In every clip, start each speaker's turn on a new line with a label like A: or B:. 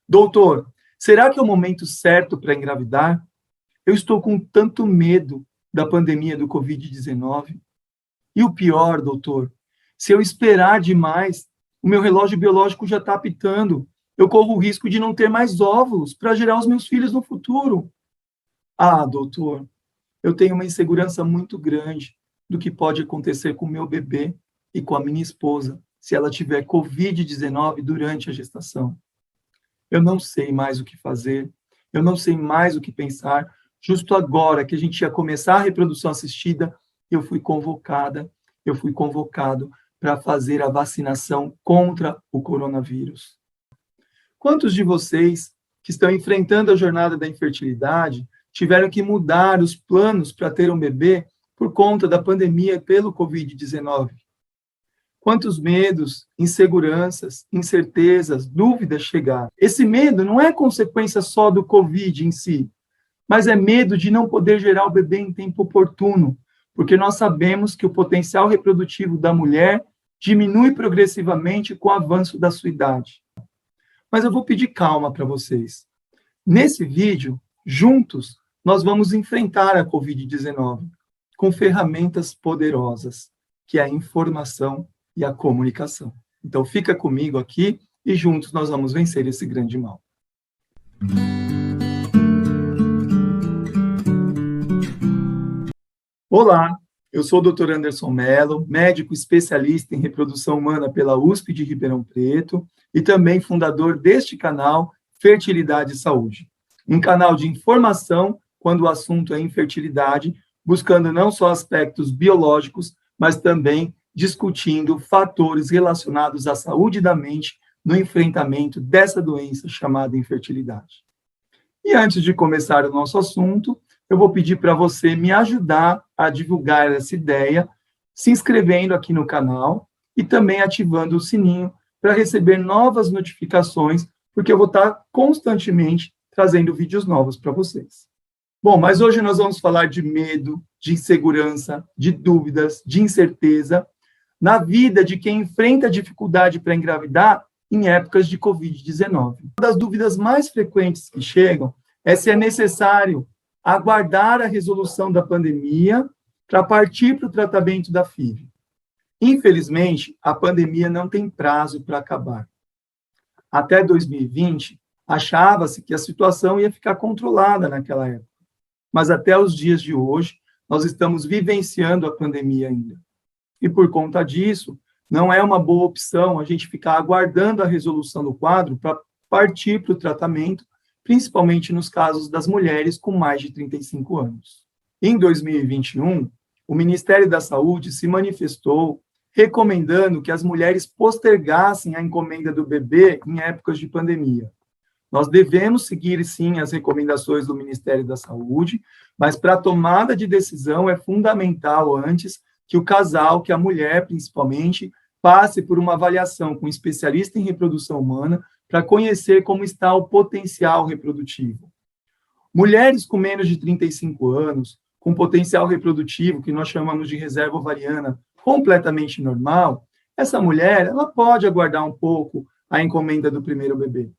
A: Doutor, será que é o momento certo para engravidar? Eu estou com tanto medo da pandemia do Covid-19. E o pior, doutor, se eu esperar demais, o meu relógio biológico já está apitando. Eu corro o risco de não ter mais óvulos para gerar os meus filhos no futuro. Ah, doutor, eu tenho uma insegurança muito grande do que pode acontecer com o meu bebê e com a minha esposa se ela tiver Covid-19 durante a gestação. Eu não sei mais o que fazer, eu não sei mais o que pensar. Justo agora que a gente ia começar a reprodução assistida, eu fui convocado para fazer a vacinação contra o coronavírus. Quantos de vocês que estão enfrentando a jornada da infertilidade tiveram que mudar os planos para ter um bebê por conta da pandemia pelo Covid-19? Quantos medos, inseguranças, incertezas, dúvidas chegaram? Esse medo não é consequência só do Covid em si, mas é medo de não poder gerar o bebê em tempo oportuno, porque nós sabemos que o potencial reprodutivo da mulher diminui progressivamente com o avanço da sua idade. Mas eu vou pedir calma para vocês. Nesse vídeo, juntos, nós vamos enfrentar a Covid-19 com ferramentas poderosas, que é a informação e a comunicação. Então, fica comigo aqui e juntos nós vamos vencer esse grande mal. Olá, eu sou o Dr. Anderson Mello, médico especialista em reprodução humana pela USP de Ribeirão Preto e também fundador deste canal Fertilidade e Saúde, um canal de informação quando o assunto é infertilidade, buscando não só aspectos biológicos, mas também discutindo fatores relacionados à saúde da mente no enfrentamento dessa doença chamada infertilidade. E antes de começar o nosso assunto, eu vou pedir para você me ajudar a divulgar essa ideia, se inscrevendo aqui no canal e também ativando o sininho para receber novas notificações, porque eu vou estar constantemente trazendo vídeos novos para vocês. Bom, mas hoje nós vamos falar de medo, de insegurança, de dúvidas, de incerteza na vida de quem enfrenta dificuldade para engravidar em épocas de Covid-19. Uma das dúvidas mais frequentes que chegam é se é necessário aguardar a resolução da pandemia para partir para o tratamento da FIV. Infelizmente, a pandemia não tem prazo para acabar. Até 2020, achava-se que a situação ia ficar controlada naquela época. Mas até os dias de hoje, nós estamos vivenciando a pandemia ainda. E por conta disso, não é uma boa opção a gente ficar aguardando a resolução do quadro para partir para o tratamento, principalmente nos casos das mulheres com mais de 35 anos. Em 2021, o Ministério da Saúde se manifestou recomendando que as mulheres postergassem a encomenda do bebê em épocas de pandemia. Nós devemos seguir, sim, as recomendações do Ministério da Saúde, mas para a tomada de decisão é fundamental antes que o casal, que a mulher, principalmente, passe por uma avaliação com um especialista em reprodução humana para conhecer como está o potencial reprodutivo. Mulheres com menos de 35 anos, com potencial reprodutivo, que nós chamamos de reserva ovariana, completamente normal, essa mulher ela pode aguardar um pouco a encomenda do primeiro bebê.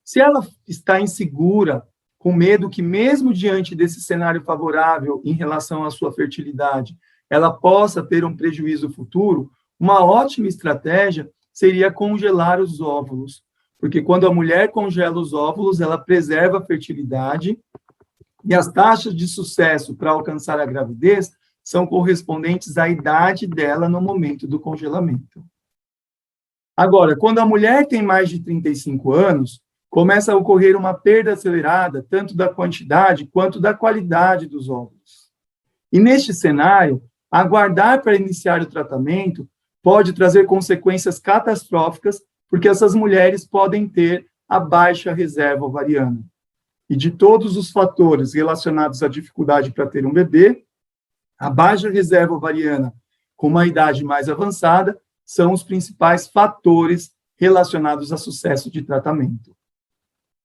A: Se ela está insegura, com medo que mesmo diante desse cenário favorável em relação à sua fertilidade, ela possa ter um prejuízo futuro, uma ótima estratégia seria congelar os óvulos, porque quando a mulher congela os óvulos, ela preserva a fertilidade e as taxas de sucesso para alcançar a gravidez são correspondentes à idade dela no momento do congelamento. Agora, quando a mulher tem mais de 35 anos, começa a ocorrer uma perda acelerada, tanto da quantidade quanto da qualidade dos óvulos. E neste cenário, aguardar para iniciar o tratamento pode trazer consequências catastróficas, porque essas mulheres podem ter a baixa reserva ovariana. E de todos os fatores relacionados à dificuldade para ter um bebê, a baixa reserva ovariana com uma idade mais avançada são os principais fatores relacionados a sucesso de tratamento.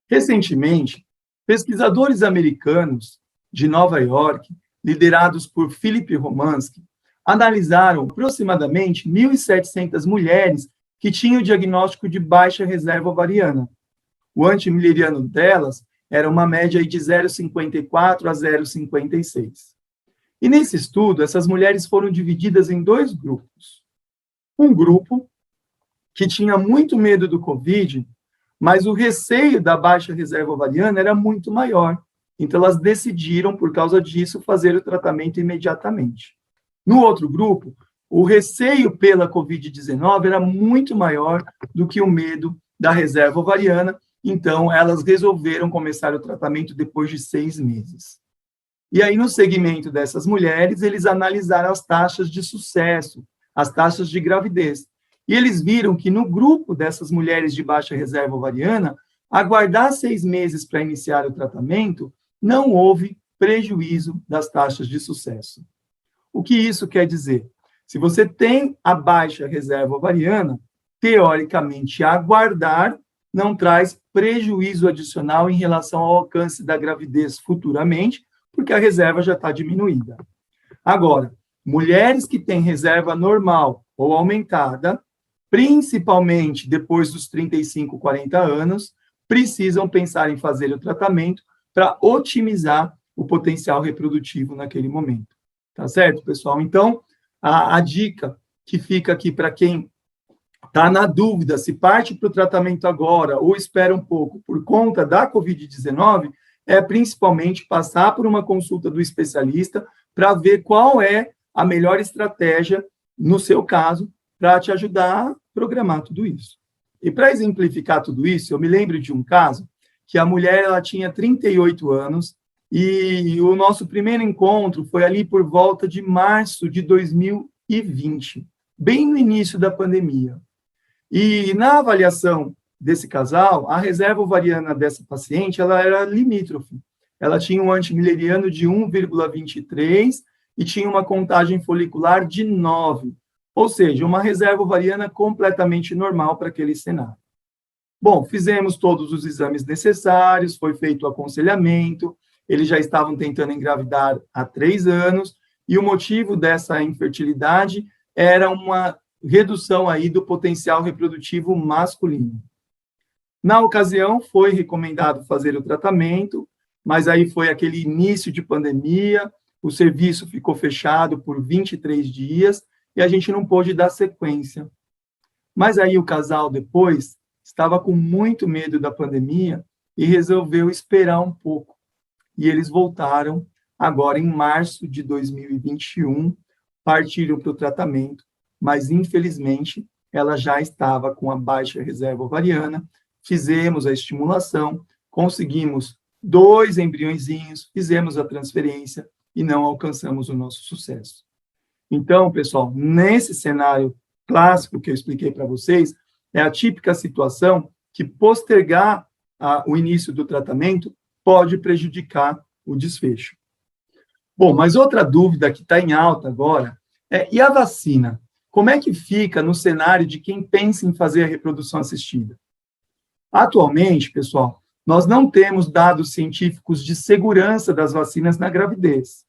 A: Recentemente, pesquisadores americanos de Nova York, liderados por Philip Romanski, analisaram aproximadamente 1.700 mulheres que tinham o diagnóstico de baixa reserva ovariana. o antimileriano delas era uma média aí de 0,54 a 0,56. E nesse estudo, essas mulheres foram divididas em dois grupos. Um grupo que tinha muito medo do Covid, mas o receio da baixa reserva ovariana era muito maior. Então, elas decidiram, por causa disso, fazer o tratamento imediatamente. No outro grupo, o receio pela Covid-19 era muito maior do que o medo da reserva ovariana, então elas resolveram começar o tratamento depois de 6 meses. E aí, no segmento dessas mulheres, eles analisaram as taxas de sucesso, as taxas de gravidez. E eles viram que no grupo dessas mulheres de baixa reserva ovariana, aguardar 6 meses para iniciar o tratamento, não houve prejuízo das taxas de sucesso. O que isso quer dizer? Se você tem a baixa reserva ovariana, teoricamente, aguardar não traz prejuízo adicional em relação ao alcance da gravidez futuramente, porque a reserva já está diminuída. Agora, mulheres que têm reserva normal ou aumentada, principalmente depois dos 35, 40 anos, precisam pensar em fazer o tratamento para otimizar o potencial reprodutivo naquele momento. Tá certo, pessoal? Então, a dica que fica aqui para quem está na dúvida se parte para o tratamento agora ou espera um pouco por conta da Covid-19, é principalmente passar por uma consulta do especialista para ver qual é a melhor estratégia, no seu caso, para te ajudar a programar tudo isso. E para exemplificar tudo isso, eu me lembro de um caso que a mulher ela tinha 38 anos e o nosso primeiro encontro foi ali por volta de março de 2020, bem no início da pandemia. E na avaliação desse casal, a reserva ovariana dessa paciente, ela era limítrofe. Ela tinha um antimileriano de 1,23 e tinha uma contagem folicular de 9, ou seja, uma reserva ovariana completamente normal para aquele cenário. Bom, fizemos todos os exames necessários, foi feito o aconselhamento, eles já estavam tentando engravidar há 3 anos, e o motivo dessa infertilidade era uma redução aí do potencial reprodutivo masculino. Na ocasião, foi recomendado fazer o tratamento, mas aí foi aquele início de pandemia, o serviço ficou fechado por 23 dias e a gente não pôde dar sequência. Mas aí o casal depois estava com muito medo da pandemia e resolveu esperar um pouco. E eles voltaram agora em março de 2021, partiram para o tratamento, mas infelizmente ela já estava com a baixa reserva ovariana, fizemos a estimulação, conseguimos 2 embriõezinhos, fizemos a transferência e não alcançamos o nosso sucesso. Então, pessoal, nesse cenário clássico que eu expliquei para vocês, é a típica situação que postergar o início do tratamento pode prejudicar o desfecho. Bom, mas outra dúvida que está em alta agora é, e a vacina? Como é que fica no cenário de quem pensa em fazer a reprodução assistida? Atualmente, pessoal, nós não temos dados científicos de segurança das vacinas na gravidez.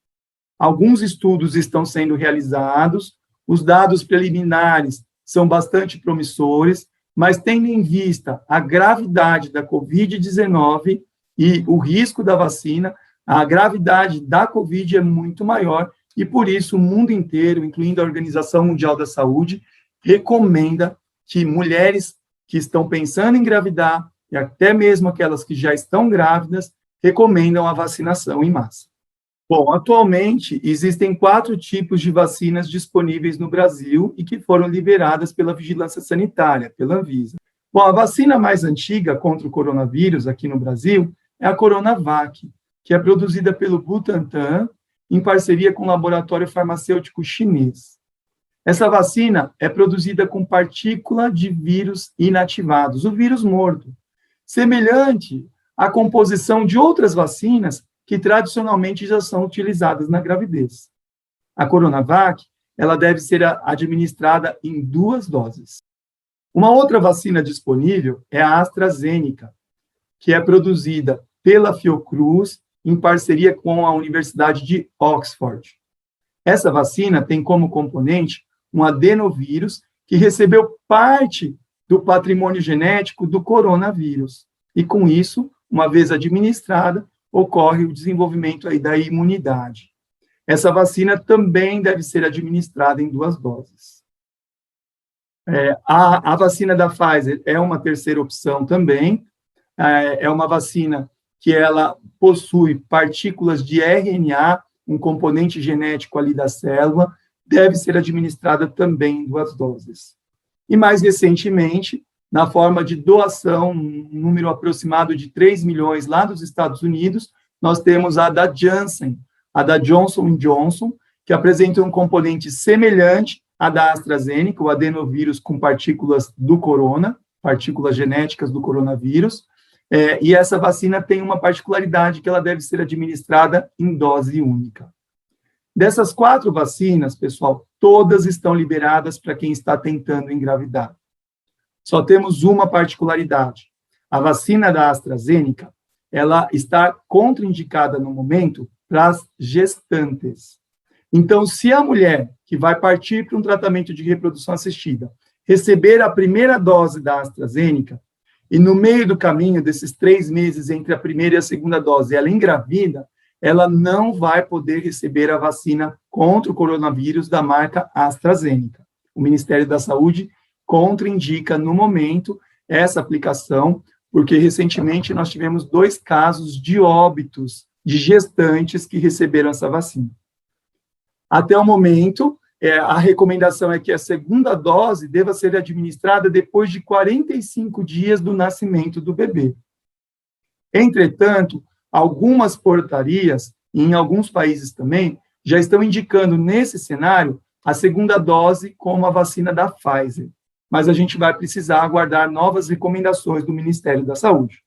A: Alguns estudos estão sendo realizados, os dados preliminares são bastante promissores, mas tendo em vista a gravidade da Covid-19 e o risco da vacina, a gravidade da Covid é muito maior e, por isso, o mundo inteiro, incluindo a Organização Mundial da Saúde, recomenda que mulheres que estão pensando em engravidar, e até mesmo aquelas que já estão grávidas, recomendam a vacinação em massa. Bom, atualmente, existem 4 tipos de vacinas disponíveis no Brasil e que foram liberadas pela Vigilância Sanitária, pela Anvisa. Bom, a vacina mais antiga contra o coronavírus aqui no Brasil é a Coronavac, que é produzida pelo Butantan, em parceria com o laboratório farmacêutico chinês. Essa vacina é produzida com partícula de vírus inativados, o vírus morto, semelhante à composição de outras vacinas que tradicionalmente já são utilizadas na gravidez. A Coronavac, ela deve ser administrada em 2 doses. Uma outra vacina disponível é a AstraZeneca, que é produzida pela Fiocruz, em parceria com a Universidade de Oxford. Essa vacina tem como componente um adenovírus que recebeu parte do patrimônio genético do coronavírus. E com isso, uma vez administrada, ocorre o desenvolvimento aí da imunidade. Essa vacina também deve ser administrada em 2 doses. A vacina da Pfizer é uma terceira opção também, é uma vacina que ela possui partículas de RNA, um componente genético ali da célula, deve ser administrada também em 2 doses. E mais recentemente, na forma de doação, um número aproximado de 3 milhões lá dos Estados Unidos, nós temos a da Janssen, a da Johnson Johnson, que apresenta um componente semelhante à da AstraZeneca, o adenovírus com partículas do corona, partículas genéticas do coronavírus, e essa vacina tem uma particularidade que ela deve ser administrada em dose única. Dessas 4 vacinas, pessoal, todas estão liberadas para quem está tentando engravidar. Só temos uma particularidade. A vacina da AstraZeneca, ela está contraindicada no momento para as gestantes. Então, se a mulher que vai partir para um tratamento de reprodução assistida receber a primeira dose da AstraZeneca, e no meio do caminho desses 3 meses entre a primeira e a segunda dose, ela engravida, ela não vai poder receber a vacina contra o coronavírus da marca AstraZeneca. O Ministério da Saúde contraindica, no momento, essa aplicação, porque recentemente nós tivemos 2 casos de óbitos de gestantes que receberam essa vacina. Até o momento, a recomendação é que a segunda dose deva ser administrada depois de 45 dias do nascimento do bebê. Entretanto, algumas portarias, e em alguns países também, já estão indicando, nesse cenário, a segunda dose como a vacina da Pfizer. Mas a gente vai precisar aguardar novas recomendações do Ministério da Saúde.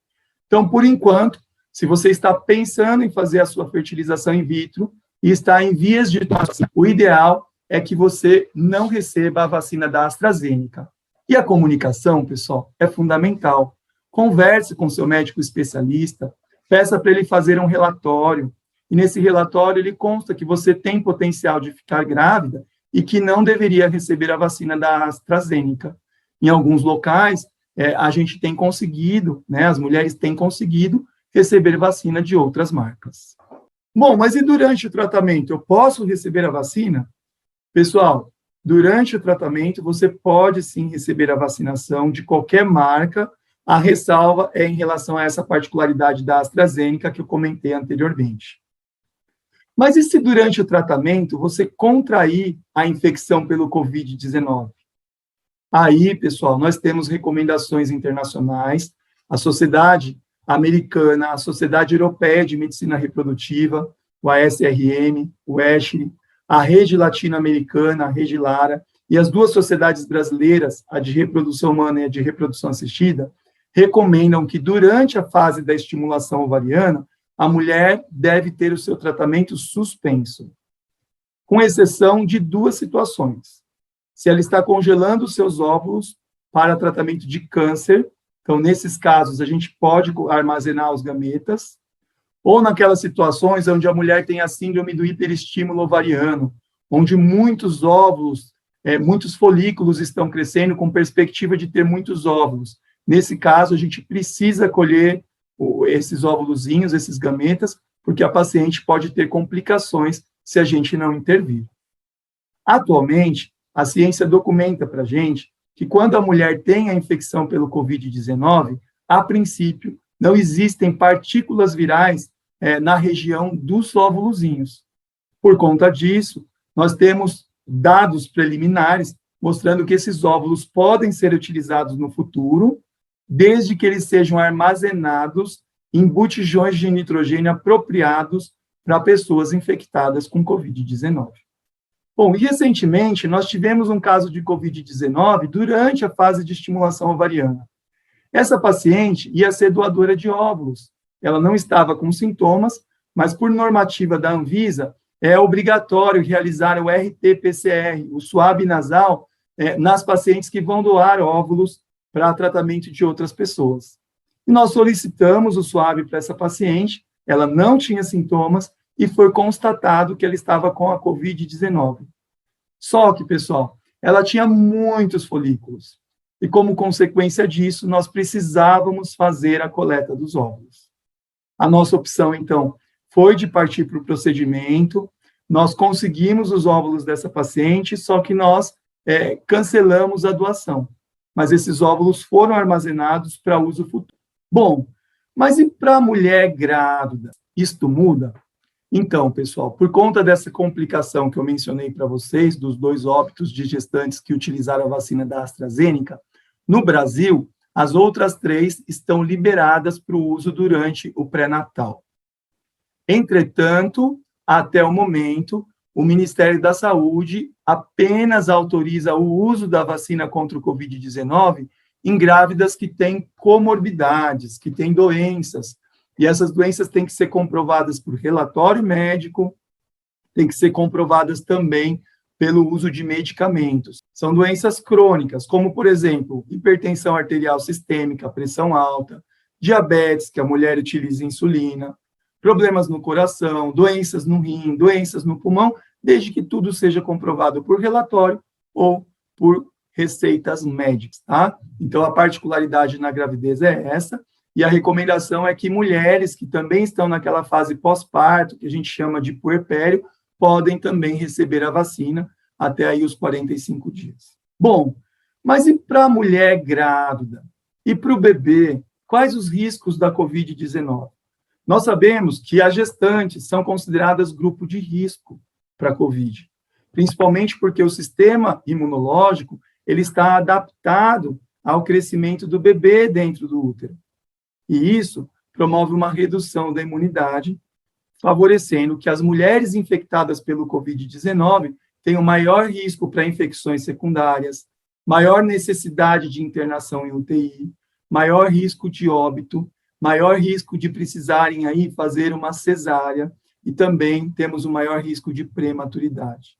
A: Então, por enquanto, se você está pensando em fazer a sua fertilização in vitro e está em vias de tomar, o ideal é que você não receba a vacina da AstraZeneca. E a comunicação, pessoal, é fundamental. Converse com seu médico especialista, peça para ele fazer um relatório, e nesse relatório ele consta que você tem potencial de ficar grávida e que não deveria receber a vacina da AstraZeneca. Em alguns locais, a gente tem conseguido, as mulheres têm conseguido receber vacina de outras marcas. Bom, mas e durante o tratamento, eu posso receber a vacina? Pessoal, durante o tratamento, você pode sim receber a vacinação de qualquer marca. A ressalva é em relação a essa particularidade da AstraZeneca que eu comentei anteriormente. Mas e se durante o tratamento você contrair a infecção pelo Covid-19? Aí, pessoal, nós temos recomendações internacionais, a Sociedade Americana, a Sociedade Europeia de Medicina Reprodutiva, o ASRM, o ESHRE, a Rede Latino-Americana, a Rede Lara, e as 2 sociedades brasileiras, a de reprodução humana e a de reprodução assistida, recomendam que durante a fase da estimulação ovariana, a mulher deve ter o seu tratamento suspenso, com exceção de 2 situações. Se ela está congelando os seus óvulos para tratamento de câncer, então, nesses casos, a gente pode armazenar os gametas, ou naquelas situações onde a mulher tem a síndrome do hiperestímulo ovariano, onde muitos óvulos, muitos folículos estão crescendo com perspectiva de ter muitos óvulos. Nesse caso, a gente precisa colher esses óvulozinhos, esses gametas, porque a paciente pode ter complicações se a gente não intervir. Atualmente, a ciência documenta para a gente que quando a mulher tem a infecção pelo Covid-19, a princípio, não existem partículas virais na região dos óvulozinhos. Por conta disso, nós temos dados preliminares mostrando que esses óvulos podem ser utilizados no futuro, desde que eles sejam armazenados em botijões de nitrogênio apropriados para pessoas infectadas com Covid-19. Bom, e recentemente nós tivemos um caso de Covid-19 durante a fase de estimulação ovariana. Essa paciente ia ser doadora de óvulos. Ela não estava com sintomas, mas por normativa da Anvisa, é obrigatório realizar o RT-PCR, o suave nasal, nas pacientes que vão doar óvulos para tratamento de outras pessoas. E nós solicitamos o suave para essa paciente, ela não tinha sintomas e foi constatado que ela estava com a Covid-19. Só que, pessoal, ela tinha muitos folículos. e como consequência disso, nós precisávamos fazer a coleta dos óvulos. A nossa opção, então, foi de partir para o procedimento, nós conseguimos os óvulos dessa paciente, só que nós cancelamos a doação, mas esses óvulos foram armazenados para uso futuro. Bom, mas e para a mulher grávida? Isto muda? Então, pessoal, por conta dessa complicação que eu mencionei para vocês, dos 2 óbitos de gestantes que utilizaram a vacina da AstraZeneca, no Brasil, as outras 3 estão liberadas para o uso durante o pré-natal. Entretanto, até o momento, o Ministério da Saúde apenas autoriza o uso da vacina contra o Covid-19 em grávidas que têm comorbidades, que têm doenças, e essas doenças têm que ser comprovadas por relatório médico, têm que ser comprovadas também pelo uso de medicamentos. São doenças crônicas, como, por exemplo, hipertensão arterial sistêmica, pressão alta, diabetes, que a mulher utiliza insulina, problemas no coração, doenças no rim, doenças no pulmão, desde que tudo seja comprovado por relatório ou por receitas médicas, tá? Então, a particularidade na gravidez é essa, e a recomendação é que mulheres que também estão naquela fase pós-parto, que a gente chama de puerpério, podem também receber a vacina até aí os 45 dias. Bom, mas e para a mulher grávida? E para o bebê? Quais os riscos da Covid-19? Nós sabemos que as gestantes são consideradas grupo de risco para a Covid, principalmente porque o sistema imunológico ele está adaptado ao crescimento do bebê dentro do útero. E isso promove uma redução da imunidade, favorecendo que as mulheres infectadas pelo Covid-19 tenham maior risco para infecções secundárias, maior necessidade de internação em UTI, maior risco de óbito, maior risco de precisarem aí fazer uma cesárea, e também temos o maior risco de prematuridade.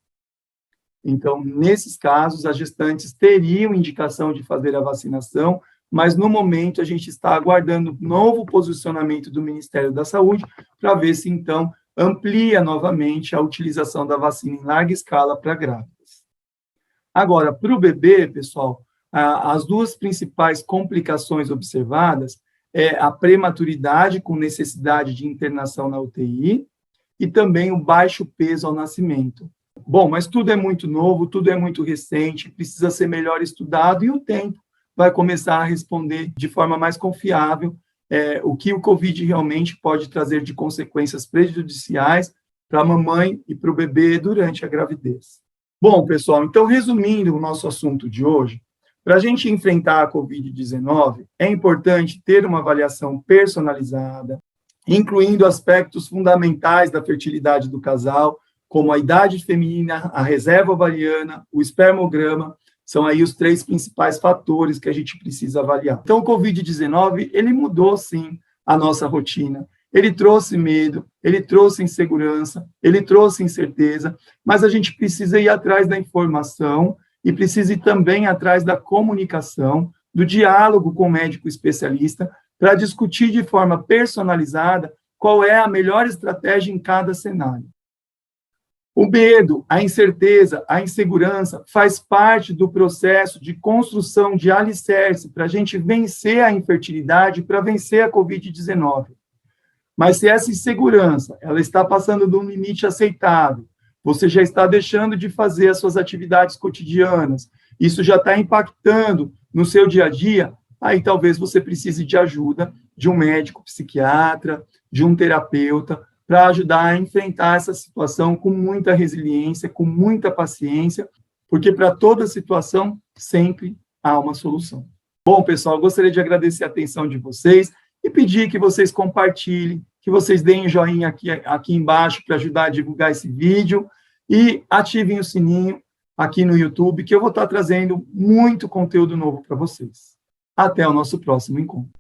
A: Então, nesses casos, as gestantes teriam indicação de fazer a vacinação, mas no momento a gente está aguardando um novo posicionamento do Ministério da Saúde para ver se então amplia novamente a utilização da vacina em larga escala para grávidas. Agora, para o bebê, pessoal, as 2 principais complicações observadas é a prematuridade com necessidade de internação na UTI e também o baixo peso ao nascimento. Bom, mas tudo é muito novo, tudo é muito recente, precisa ser melhor estudado e o tempo vai começar a responder de forma mais confiável o que o Covid realmente pode trazer de consequências prejudiciais para a mamãe e para o bebê durante a gravidez. Bom, pessoal, então, resumindo o nosso assunto de hoje, para a gente enfrentar a Covid-19, é importante ter uma avaliação personalizada, incluindo aspectos fundamentais da fertilidade do casal, como a idade feminina, a reserva ovariana, o espermograma, são aí os 3 principais fatores que a gente precisa avaliar. Então, o Covid-19, ele mudou, sim, a nossa rotina. Ele trouxe medo, ele trouxe insegurança, ele trouxe incerteza, mas a gente precisa ir atrás da informação e precisa ir também atrás da comunicação, do diálogo com o médico especialista, para discutir de forma personalizada qual é a melhor estratégia em cada cenário. O medo, a incerteza, a insegurança faz parte do processo de construção de alicerce para a gente vencer a infertilidade, para vencer a Covid-19. Mas se essa insegurança ela está passando de um limite aceitável, você já está deixando de fazer as suas atividades cotidianas, isso já está impactando no seu dia a dia, aí talvez você precise de ajuda de um médico psiquiatra, de um terapeuta, para ajudar a enfrentar essa situação com muita resiliência, com muita paciência, porque para toda situação sempre há uma solução. Bom, pessoal, gostaria de agradecer a atenção de vocês e pedir que vocês compartilhem, que vocês deem um joinha aqui embaixo para ajudar a divulgar esse vídeo e ativem o sininho aqui no YouTube, que eu vou estar trazendo muito conteúdo novo para vocês. Até o nosso próximo encontro.